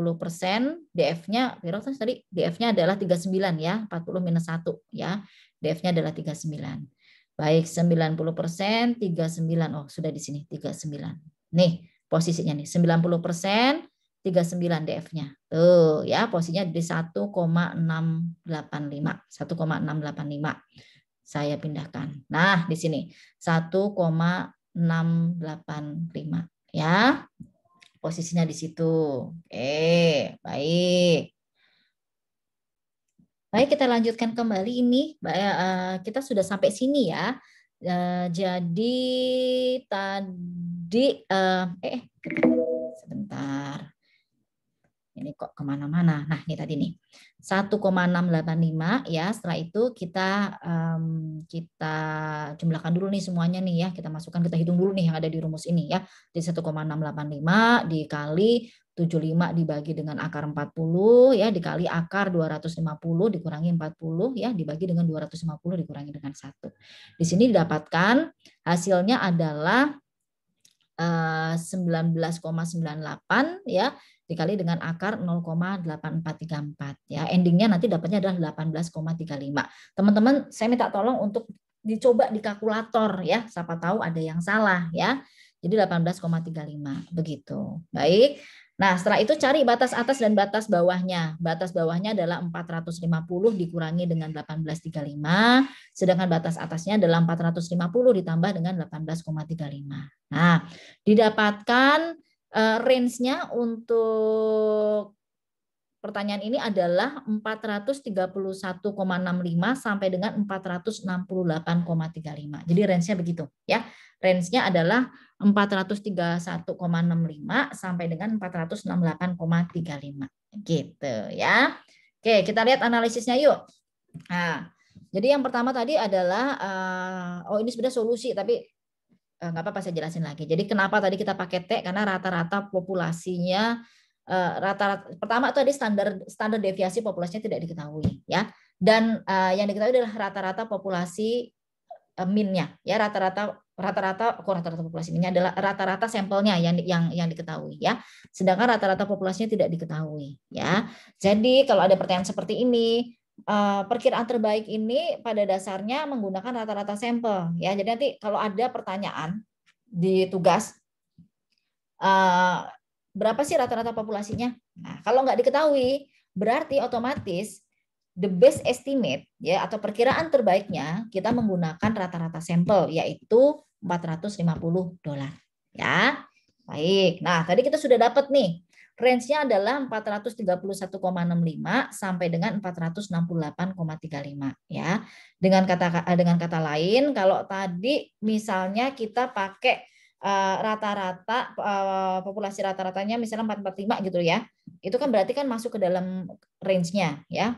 DF-nya berapa tadi? DF-nya adalah 39 ya, 40 minus 1 ya. DF-nya adalah 39. Baik, 90%, 39. Oh, sudah di sini 39. Nih, posisinya nih 90%, 39 DF-nya. Tuh ya, posisinya di 1,685. 1,685. Saya pindahkan. Nah, di sini 1,685 ya. Posisinya di situ. Oke, baik. Baik, kita lanjutkan kembali ini. Kita sudah sampai sini ya. Jadi tadi, sebentar. Ini kok kemana-mana. Nah, ini tadi nih. 1,685 ya. Setelah itu kita jumlahkan dulu nih semuanya nih ya. Kita masukkan, kita hitung dulu nih yang ada di rumus ini ya. Di 1,685 dikali 75 dibagi dengan akar 40 ya, dikali akar 250 dikurangi 40 ya, dibagi dengan 250 dikurangi dengan 1. Di sini didapatkan hasilnya adalah 19,98 ya, dikali dengan akar 0,8434 ya. Endingnya nanti dapatnya adalah 18,35. Teman-teman, saya minta tolong untuk dicoba di kalkulator ya, siapa tahu ada yang salah ya. Jadi 18,35 begitu. Baik. Nah, setelah itu cari batas atas dan batas bawahnya. Batas bawahnya adalah 450 dikurangi dengan 18,35, sedangkan batas atasnya adalah 450 ditambah dengan 18,35. Nah, didapatkan range-nya untuk pertanyaan ini adalah 431,65 sampai dengan 468,35. Jadi range-nya begitu ya. Range-nya adalah 431,65 sampai dengan 468,35 gitu ya. Oke, kita lihat analisisnya yuk. Nah, jadi yang pertama tadi adalah ini sebenarnya solusi tapi nggak apa-apa saya jelasin lagi. Jadi kenapa tadi kita pakai T? Karena rata-rata populasinya rata-rata pertama itu ada standar deviasi populasinya tidak diketahui ya. Dan yang diketahui adalah rata-rata populasi minnya ya, rata-rata populasi minnya adalah rata-rata sampelnya yang diketahui ya. Sedangkan rata-rata populasinya tidak diketahui ya. Jadi kalau ada pertanyaan seperti ini, perkiraan terbaik ini pada dasarnya menggunakan rata-rata sampel ya. Jadi nanti kalau ada pertanyaan di tugas berapa sih rata-rata populasinya? Nah, kalau nggak diketahui, berarti otomatis the best estimate ya atau perkiraan terbaiknya kita menggunakan rata-rata sampel yaitu $450 ya. Baik. Nah, tadi kita sudah dapat nih. Range-nya adalah 431,65 sampai dengan 468,35 ya. Dengan kata lain, kalau tadi misalnya kita pakai rata-rata populasi rata-ratanya misalnya 445 gitu ya. Itu kan berarti kan masuk ke dalam range-nya ya.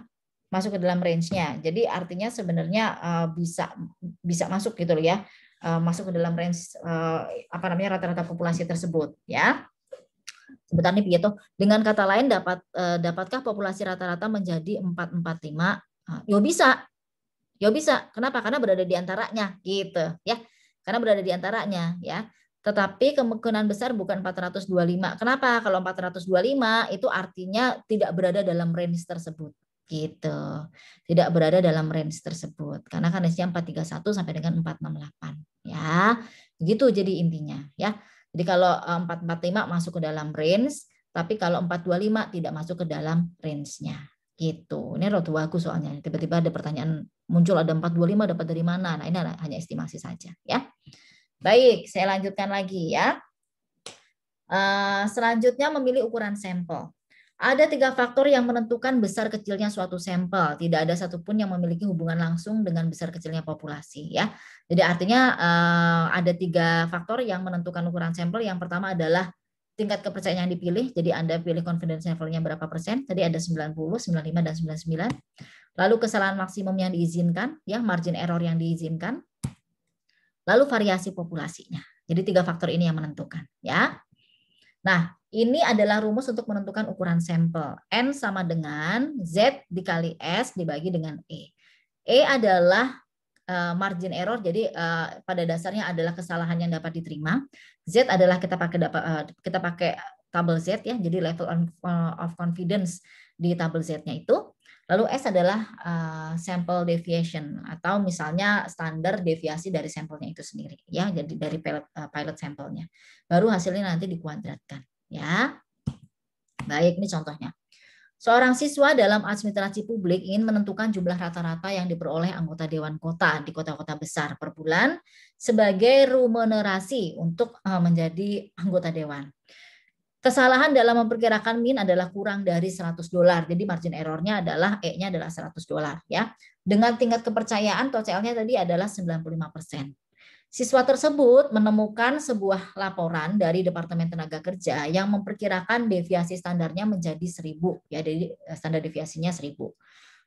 Masuk ke dalam range-nya. Jadi artinya sebenarnya bisa masuk gitu loh ya. Masuk ke dalam range rata-rata populasi tersebut ya. Sebentar nih begitu. Dengan kata lain dapatkah populasi rata-rata menjadi 445? Ya bisa. Ya bisa. Kenapa? Karena berada di antaranya gitu ya. Karena berada di antaranya ya. Tetapi kemungkinan besar bukan 425. Kenapa? Kalau 425 itu artinya tidak berada dalam range tersebut gitu. Tidak berada dalam range tersebut. Karena kan range-nya 431 sampai dengan 468 ya. Begitu jadi intinya ya. Jadi kalau 445 masuk ke dalam range, tapi kalau 425 tidak masuk ke dalam range-nya. Gitu. Ini rotu bagus soalnya. Tiba-tiba ada pertanyaan muncul ada 425 dapat dari mana? Nah, ini hanya estimasi saja ya. Baik, saya lanjutkan lagi ya. Selanjutnya memilih ukuran sampel. Ada 3 faktor yang menentukan besar kecilnya suatu sampel. Tidak ada satupun yang memiliki hubungan langsung dengan besar kecilnya populasi ya. Jadi artinya ada 3 faktor yang menentukan ukuran sampel. Yang pertama adalah tingkat kepercayaan yang dipilih. Jadi Anda pilih confidence levelnya berapa persen? Tadi ada 90, 95, dan 99. Lalu kesalahan maksimum yang diizinkan, ya margin error yang diizinkan. Lalu variasi populasinya. Jadi 3 faktor ini yang menentukan, ya. Nah, ini adalah rumus untuk menentukan ukuran sampel. N sama dengan Z dikali S dibagi dengan E. E adalah margin error, jadi pada dasarnya adalah kesalahan yang dapat diterima. Z adalah kita pakai tabel Z ya, jadi level of confidence di tabel Z-nya itu. Lalu S adalah sample deviation atau misalnya standar deviasi dari sampelnya itu sendiri ya, jadi dari pilot sampelnya. Baru hasilnya nanti dikuadratkan ya. Baik, ini contohnya. Seorang siswa dalam administrasi publik ingin menentukan jumlah rata-rata yang diperoleh anggota Dewan Kota di kota-kota besar per bulan sebagai remunerasi untuk menjadi anggota Dewan. Kesalahan dalam memperkirakan min adalah kurang dari $100. Jadi margin errornya adalah E-nya adalah $100 ya. Dengan tingkat kepercayaan TOCL-nya tadi adalah 95%. Siswa tersebut menemukan sebuah laporan dari Departemen Tenaga Kerja yang memperkirakan deviasi standarnya menjadi 1.000 ya, jadi standar deviasinya 1.000.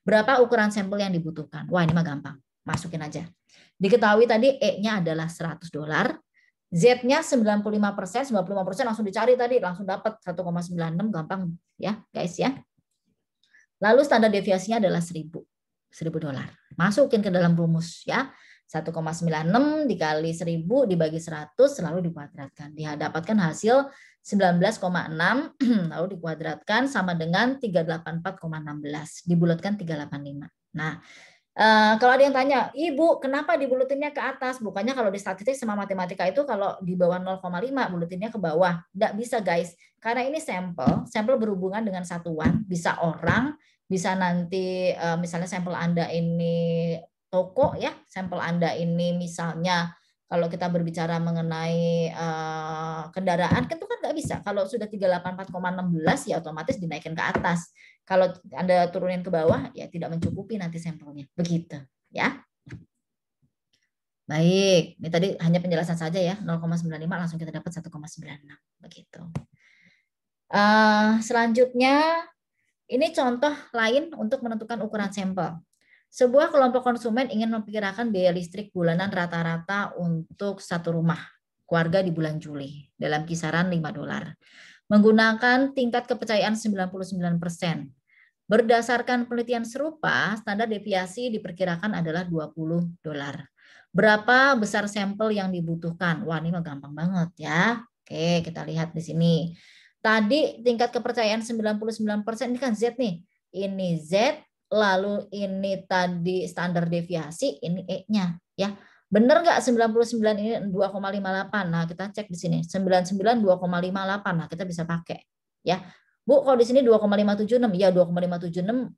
Berapa ukuran sampel yang dibutuhkan? Wah, ini mah gampang. Masukin aja. Diketahui tadi E-nya adalah $100. Z-nya 95%, 95% langsung dicari tadi, langsung dapat 1,96, gampang ya guys ya. Lalu standar deviasinya adalah $1.000. Masukin ke dalam rumus ya. 1,96 dikali 1.000 dibagi 100 lalu dikuadratkan. Didapatkan hasil 19,6 lalu dikuadratkan sama dengan 384,16. Dibulatkan 385. Nah, kalau ada yang tanya, Ibu, kenapa dibulutinnya ke atas? Bukannya kalau di statistik sama matematika itu kalau di bawah 0,5 bulutinnya ke bawah. Nggak bisa guys, karena ini sampel berhubungan dengan satuan, bisa orang, bisa nanti misalnya sampel Anda ini toko ya, sampel Anda ini misalnya kalau kita berbicara mengenai kendaraan kan itu kan nggak bisa. Kalau sudah 384,16 ya otomatis dinaikkan ke atas. Kalau Anda turunin ke bawah ya tidak mencukupi nanti sampelnya. Begitu ya. Baik, ini tadi hanya penjelasan saja ya. 0,95 langsung kita dapat 1,96 begitu. Selanjutnya ini contoh lain untuk menentukan ukuran sampel. Sebuah kelompok konsumen ingin memperkirakan biaya listrik bulanan rata-rata untuk satu rumah keluarga di bulan Juli dalam kisaran $5. Menggunakan tingkat kepercayaan 99%. Berdasarkan penelitian serupa, standar deviasi diperkirakan adalah $20. Berapa besar sampel yang dibutuhkan? Wah, ini mah gampang banget ya. Oke, kita lihat di sini. Tadi tingkat kepercayaan 99%, ini kan Z nih. Ini Z, lalu ini tadi standar deviasi, ini E-nya ya. Benar nggak 99 ini 2,58? Nah, kita cek di sini. 99 2,58. Nah, kita bisa pakai ya. Bu, kalau di sini 2,576, ya 2,576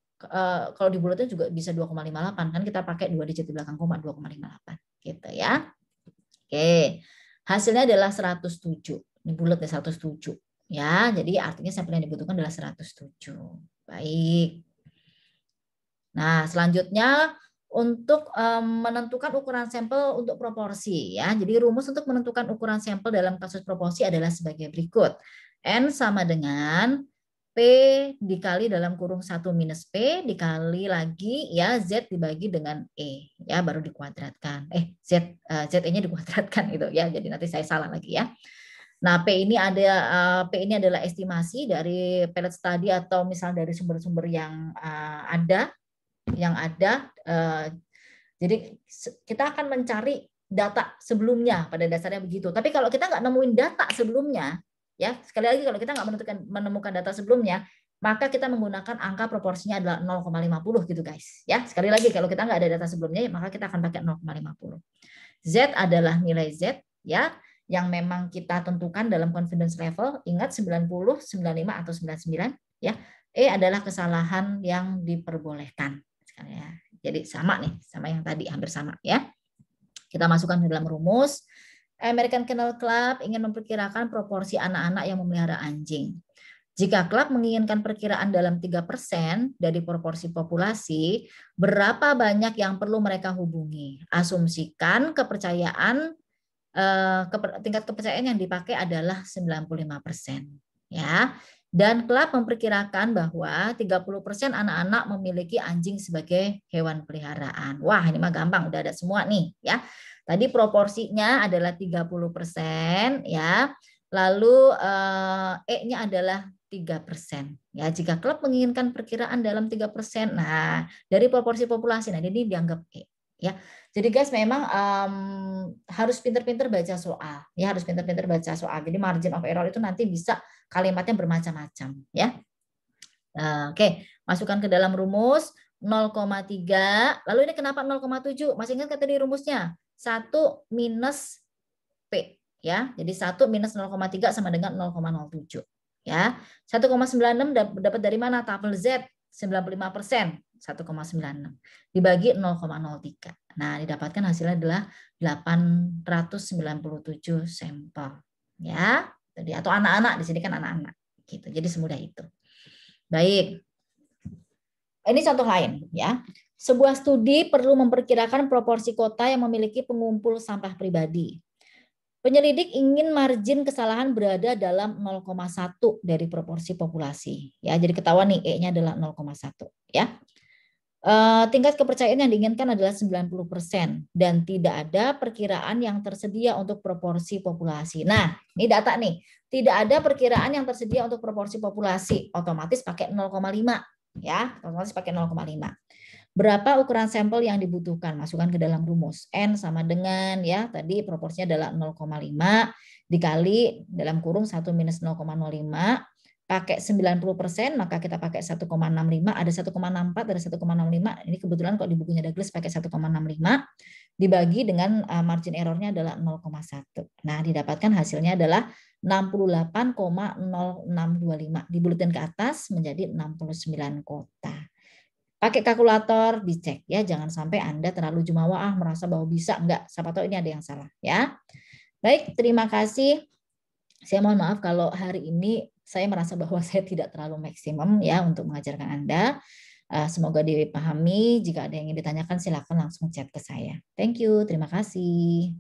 kalau di bulatnya juga bisa 2,58 kan kita pakai 2 digit di belakang koma 2,58 gitu ya. Oke. Hasilnya adalah 107. Ini bulatnya 107 ya. Jadi artinya sampel yang dibutuhkan adalah 107. Baik. Nah, selanjutnya untuk menentukan ukuran sampel untuk proporsi ya. Jadi rumus untuk menentukan ukuran sampel dalam kasus proporsi adalah sebagai berikut. N sama dengan P dikali dalam kurung 1 minus P dikali lagi ya Z dibagi dengan E ya, baru dikuadratkan. Z-nya dikuadratkan gitu ya. Jadi nanti saya salah lagi ya. Nah, P ini adalah estimasi dari pellet study atau misal dari sumber-sumber yang ada. Jadi kita akan mencari data sebelumnya, pada dasarnya begitu. Tapi kalau kita nggak nemuin data sebelumnya, ya sekali lagi kalau kita nggak menemukan data sebelumnya, maka kita menggunakan angka proporsinya adalah 0,50 gitu guys. Ya sekali lagi kalau kita nggak ada data sebelumnya, maka kita akan pakai 0,50. Z adalah nilai Z ya yang memang kita tentukan dalam confidence level. Ingat 90, 95 atau 99 ya. E adalah kesalahan yang diperbolehkan. Ya. Jadi sama nih, sama yang tadi, hampir sama ya. Kita masukkan ke dalam rumus. American Kennel Club ingin memperkirakan proporsi anak-anak yang memelihara anjing. Jika klub menginginkan perkiraan dalam 3% dari proporsi populasi, berapa banyak yang perlu mereka hubungi? Asumsikan kepercayaan tingkat kepercayaan yang dipakai adalah 95%. Ya. Dan Club memperkirakan bahwa 30% anak-anak memiliki anjing sebagai hewan peliharaan. Wah, ini mah gampang, udah ada semua nih, ya. Tadi proporsinya adalah 30%, ya. Lalu E-nya adalah 3%. Ya, jika klub menginginkan perkiraan dalam 3%, nah dari proporsi populasi, nah ini dianggap E. Ya, jadi guys memang harus pinter-pinter baca soal, ya harus pinter-pinter baca soal. Jadi margin of error itu nanti bisa kalimatnya bermacam-macam, ya. Oke, masukkan ke dalam rumus 0,3. Lalu ini kenapa 0,7? Masih ingat kata di rumusnya? 1 minus P, ya. Jadi 1 minus 0,3 sama dengan 0,07. Ya. 1,96 dapat dari mana? Tabel Z 95%, 1,96 dibagi 0,03. Nah, didapatkan hasilnya adalah 897 sampel. Ya. Jadi atau anak-anak, di sini kan anak-anak gitu. Jadi semudah itu. Baik. Ini contoh lain, ya. Sebuah studi perlu memperkirakan proporsi kota yang memiliki pengumpul sampah pribadi. Penyelidik ingin margin kesalahan berada dalam 0,1 dari proporsi populasi. Ya, jadi ketahuan nih E-nya adalah 0,1, ya. Tingkat kepercayaan yang diinginkan adalah 90% dan tidak ada perkiraan yang tersedia untuk proporsi populasi. Nah, ini data nih. Tidak ada perkiraan yang tersedia untuk proporsi populasi. Otomatis pakai 0,5, ya. Otomatis pakai 0,5. Berapa ukuran sampel yang dibutuhkan? Masukkan ke dalam rumus. N sama dengan, ya, tadi proporsinya adalah 0,5 dikali dalam kurung 1 minus 0,05. Pakai 90%, maka kita pakai 1,65, ada 1,64, ada 1,65. Ini kebetulan kok di bukunya Douglas pakai 1,65 dibagi dengan margin errornya adalah 0,1. Nah, didapatkan hasilnya adalah 68,0625. Dibuletin ke atas menjadi 69 kota. Pakai kalkulator dicek, ya, jangan sampai Anda terlalu jumawa merasa bahwa bisa, enggak, siapa tahu ini ada yang salah, ya. Baik, terima kasih. Saya mohon maaf kalau hari ini saya merasa bahwa saya tidak terlalu maksimum, ya, untuk mengajarkan Anda. Semoga dipahami. Jika ada yang ingin ditanyakan silakan langsung chat ke saya. Thank you, terima kasih.